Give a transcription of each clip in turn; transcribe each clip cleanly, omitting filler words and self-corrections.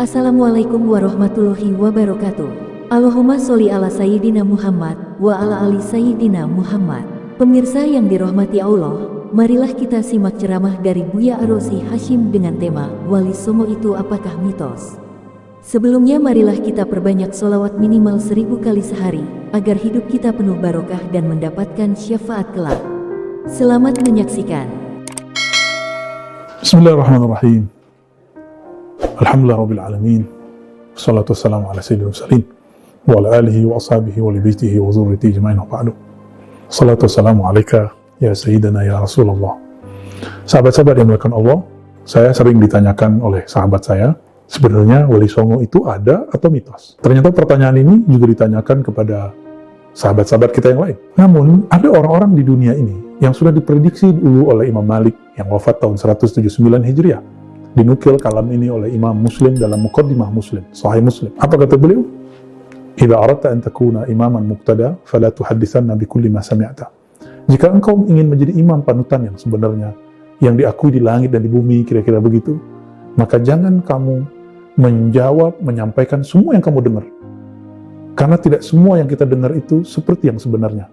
Assalamualaikum warahmatullahi wabarakatuh. Allahumma sholli ala Sayyidina Muhammad wa ala ali Sayyidina Muhammad. Pemirsa yang dirahmati Allah, marilah kita simak ceramah dari Buya Arosi Hashim dengan tema Wali Songo itu apakah mitos? Sebelumnya marilah kita perbanyak sholawat minimal 1000 kali sehari, agar hidup kita penuh barokah dan mendapatkan syafaat kelak. Selamat menyaksikan. Bismillahirrahmanirrahim. Alhamdulillah Rabbil Alamin. Wassalatu wassalamu ala sayyidil mursalin wa ala alihi wa ashabihi wa li baitihi wa zurriyyatihi ajma'in wa ba'du. Wassalatu wassalamu alaika ya sayyidina ya Rasulullah. Sahabat-sahabat yang dimuliakan Allah, saya sering ditanyakan oleh sahabat saya, sebenarnya Wali Songo itu ada atau mitos? Ternyata pertanyaan ini juga ditanyakan kepada sahabat-sahabat kita yang lain. Namun, ada orang-orang di dunia ini yang sudah diprediksi dulu oleh Imam Malik yang wafat tahun 179 Hijriah. Dinukil kalam ini oleh Imam Muslim dalam Muqaddimah Muslim, Sahih Muslim. Apa kata beliau? Idza aradta an takuna imaman muqtada, fala tuhadditsanna bikulli ma sami'ta. Jika engkau ingin menjadi imam panutan yang sebenarnya, yang diakui di langit dan di bumi, kira-kira begitu, maka jangan kamu menjawab, menyampaikan semua yang kamu dengar. Karena tidak semua yang kita dengar itu seperti yang sebenarnya.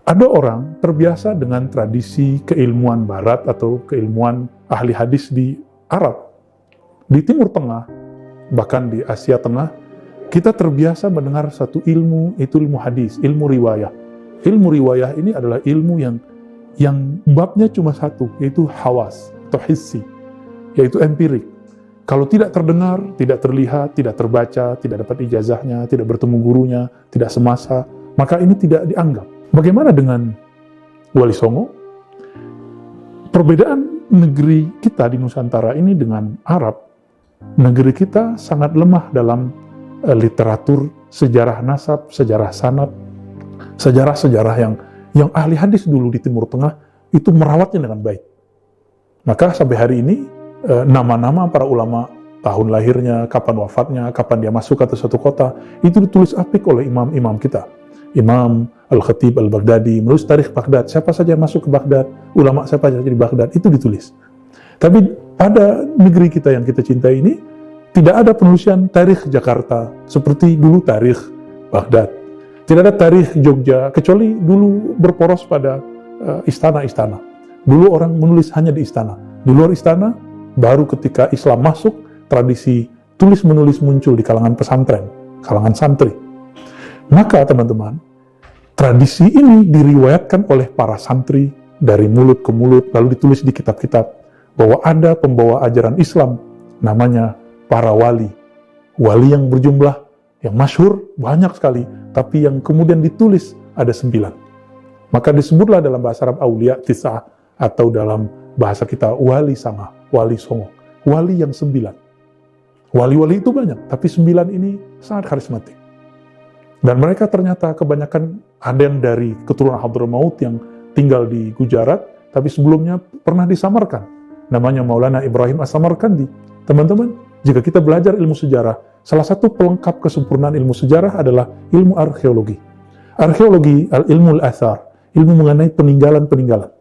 Ada orang terbiasa dengan tradisi keilmuan barat atau keilmuan ahli hadis di Arab, di Timur Tengah, bahkan di Asia Tengah, kita terbiasa mendengar satu ilmu, itu ilmu hadis, ilmu riwayah. Ilmu riwayah ini adalah ilmu yang babnya cuma satu, yaitu hawas atau hissi, yaitu empirik. Kalau tidak terdengar, tidak terlihat, tidak terbaca, tidak dapat ijazahnya, tidak bertemu gurunya, tidak semasa, maka ini tidak dianggap. Bagaimana dengan Wali Songo? Perbedaan negeri kita di Nusantara ini dengan Arab, negeri kita sangat lemah dalam literatur, sejarah nasab, sejarah sanad, sejarah-sejarah yang ahli hadis dulu di Timur Tengah itu merawatnya dengan baik. Maka sampai hari ini, nama-nama para ulama, tahun lahirnya, kapan wafatnya, kapan dia masuk ke suatu kota, itu ditulis apik oleh imam-imam kita. Imam Al-Khatib Al-Baghdadi menulis tarikh Baghdad, siapa saja yang masuk ke Baghdad, ulama siapa saja di Baghdad, itu ditulis. Tapi pada negeri kita yang kita cintai ini, tidak ada penulisan tarikh Jakarta, seperti dulu tarikh Baghdad. Tidak ada tarikh Jogja, kecuali dulu berporos pada istana-istana. Dulu orang menulis hanya di istana. Di luar istana, baru ketika Islam masuk, tradisi tulis-menulis muncul di kalangan pesantren, kalangan santri. Maka teman-teman, tradisi ini diriwayatkan oleh para santri dari mulut ke mulut, lalu ditulis di kitab-kitab bahwa ada pembawa ajaran Islam namanya para wali. Wali yang berjumlah, yang masyhur banyak sekali, tapi yang kemudian ditulis ada 9. Maka disebutlah dalam bahasa Arab Aulia Tis'ah, atau dalam bahasa kita Wali Sanga, Wali Songo, wali yang 9. Wali-wali itu banyak, tapi 9 ini sangat karismatik. Dan mereka ternyata kebanyakan ada yang dari keturunan Hadramaut yang tinggal di Gujarat, tapi sebelumnya pernah disamarkan. Namanya Maulana Ibrahim As-Samarkandi. Teman-teman, jika kita belajar ilmu sejarah, salah satu pelengkap kesempurnaan ilmu sejarah adalah ilmu arkeologi. Arkeologi, ilmu al-athar, ilmu mengenai peninggalan-peninggalan.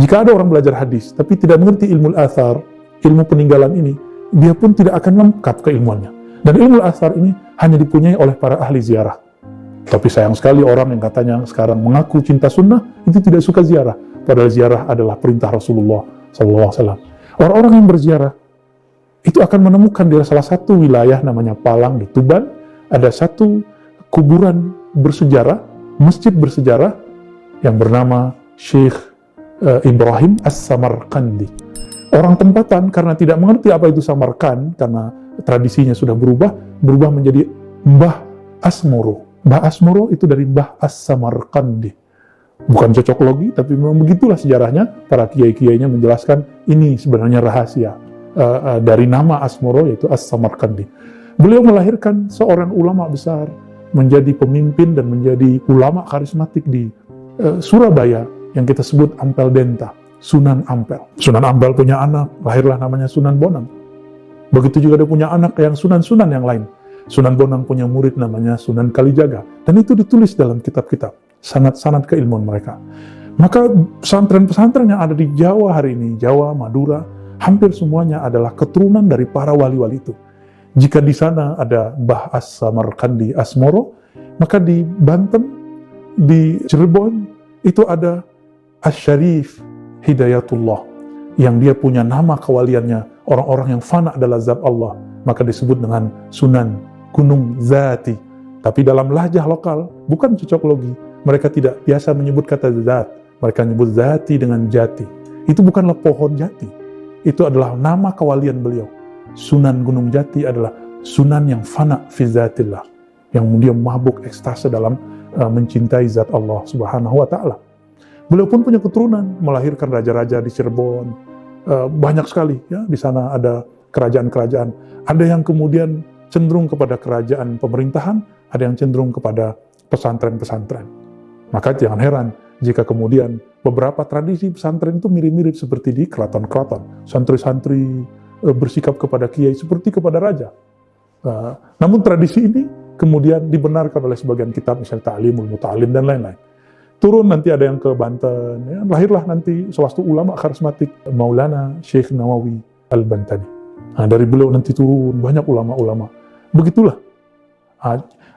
Jika ada orang belajar hadis, tapi tidak mengerti ilmu al-athar, ilmu peninggalan ini, dia pun tidak akan lengkap keilmuannya. Dan ilmu al-athar ini hanya dipunyai oleh para ahli ziarah. Tapi sayang sekali orang yang katanya sekarang mengaku cinta sunnah, itu tidak suka ziarah. Padahal ziarah adalah perintah Rasulullah SAW. Orang-orang yang berziarah, itu akan menemukan di salah satu wilayah namanya Palang di Tuban, ada satu kuburan bersejarah, masjid bersejarah, yang bernama Syekh Ibrahim As-Samarkandi. Orang tempatan karena tidak mengerti apa itu Samarkand, karena tradisinya sudah berubah menjadi Mbah Asmoro. Mbah Asmoro itu dari Mbah As-Samarkandi. Bukan cocok logi, tapi memang begitulah sejarahnya. Para kiai-kiainya menjelaskan ini sebenarnya rahasia dari nama Asmoro, yaitu As-Samarkandi. Beliau melahirkan seorang ulama besar, menjadi pemimpin dan menjadi ulama karismatik di Surabaya yang kita sebut Ampel Denta, Sunan Ampel. Sunan Ampel punya anak, lahirlah namanya Sunan Bonang. Begitu juga dia punya anak yang sunan-sunan yang lain. Sunan Bonang punya murid namanya Sunan Kalijaga. Dan itu ditulis dalam kitab-kitab. Sanad-sanad keilmuan mereka. Maka pesantren-pesantren yang ada di Jawa hari ini, Jawa, Madura, hampir semuanya adalah keturunan dari para wali-wali itu. Jika di sana ada Mbah As-Samarkandi Asmoro, maka di Banten, di Cirebon, itu ada Asy-Syarif Hidayatullah, yang dia punya nama kewaliannya, orang-orang yang fana adalah zat Allah, maka disebut dengan Sunan Gunung Zati. Tapi dalam lahjah lokal, bukan cocok logi, mereka tidak biasa menyebut kata zat, mereka menyebut zati dengan jati. Itu bukanlah pohon jati, itu adalah nama kewalian beliau. Sunan Gunung Jati adalah Sunan yang fana fi zatillah, yang dia mabuk ekstase dalam mencintai zat Allah Subhanahu wa Ta'ala. Beliau pun punya keturunan, melahirkan raja-raja di Cirebon, banyak sekali ya. Di sana ada kerajaan-kerajaan, ada yang kemudian cenderung kepada kerajaan pemerintahan, ada yang cenderung kepada pesantren-pesantren. Maka jangan heran jika kemudian beberapa tradisi pesantren itu mirip-mirip seperti di keraton-keraton. Santri-santri bersikap kepada kiai seperti kepada raja. Namun tradisi ini kemudian dibenarkan oleh sebagian kitab, misalnya Ta'limul Muta'alim dan lain-lain. Turun nanti ada yang ke Banten, ya, lahirlah nanti salah satu ulama karismatik, Maulana Syekh Nawawi Al-Bantani. Dari beliau nanti turun banyak ulama-ulama. Begitulah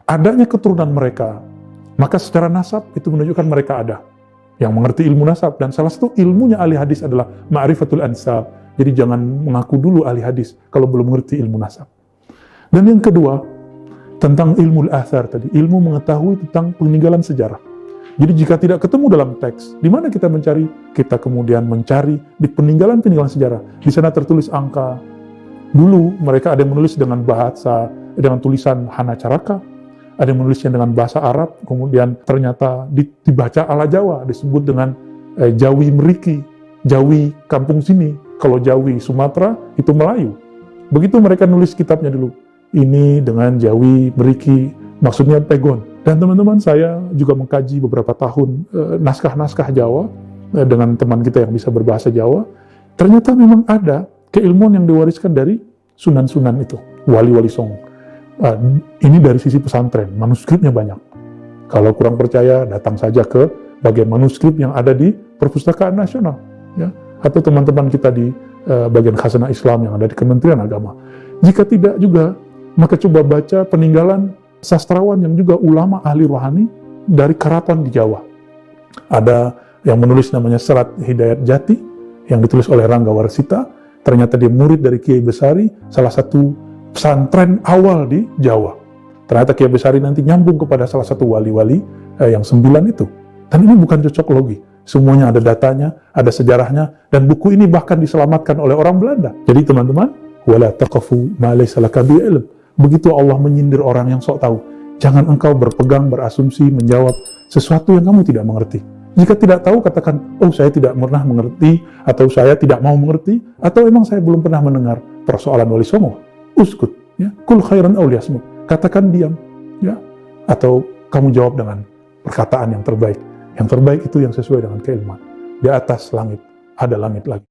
adanya keturunan mereka, maka secara nasab itu menunjukkan mereka ada yang mengerti ilmu nasab, dan salah satu ilmunya ahli hadis adalah ma'rifatul ansab. Jadi jangan mengaku dulu ahli hadis kalau belum mengerti ilmu nasab. Dan yang kedua, tentang ilmu al-athar tadi, ilmu mengetahui tentang peninggalan sejarah. Jadi jika tidak ketemu dalam teks, di mana kita mencari? Kita kemudian mencari di peninggalan-peninggalan sejarah. Di sana tertulis angka. Dulu mereka ada yang menulis dengan bahasa, dengan tulisan Hana Caraka, ada yang menulisnya dengan bahasa Arab, kemudian ternyata dibaca ala Jawa, disebut dengan Jawi Meriki, Jawi kampung sini. Kalau Jawi Sumatera itu Melayu. Begitu mereka nulis kitabnya dulu. Ini dengan Jawi Meriki, maksudnya Pegon. Dan teman-teman, saya juga mengkaji beberapa tahun naskah-naskah Jawa dengan teman kita yang bisa berbahasa Jawa. Ternyata memang ada keilmuan yang diwariskan dari sunan-sunan itu, wali-wali songo. Ini dari sisi pesantren, manuskripnya banyak. Kalau kurang percaya, datang saja ke bagian manuskrip yang ada di Perpustakaan Nasional, ya, atau teman-teman kita di bagian khazanah Islam yang ada di Kementerian Agama. Jika tidak juga, maka coba baca peninggalan sastrawan yang juga ulama ahli rohani dari keraton di Jawa. Ada yang menulis namanya Serat Hidayat Jati, yang ditulis oleh Rangga Warsita. Ternyata dia murid dari Kiai Besari, salah satu pesantren awal di Jawa. Ternyata Kiai Besari nanti nyambung kepada salah satu wali-wali yang 9 itu. Dan ini bukan cocok logi. Semuanya ada datanya, ada sejarahnya, dan buku ini bahkan diselamatkan oleh orang Belanda. Jadi teman-teman, wala taqafu ma laysa laka bihi ilm. Begitu Allah menyindir orang yang sok tahu. Jangan engkau berpegang, berasumsi, menjawab sesuatu yang kamu tidak mengerti. Jika tidak tahu, katakan, oh saya tidak pernah mengerti, atau saya tidak mau mengerti, atau emang saya belum pernah mendengar persoalan wali songo. Uskut, ya, kul khairan aw liyasmut. Katakan diam, ya, atau kamu jawab dengan perkataan yang terbaik. Yang terbaik itu yang sesuai dengan keilmuan. Di atas langit ada langit lagi.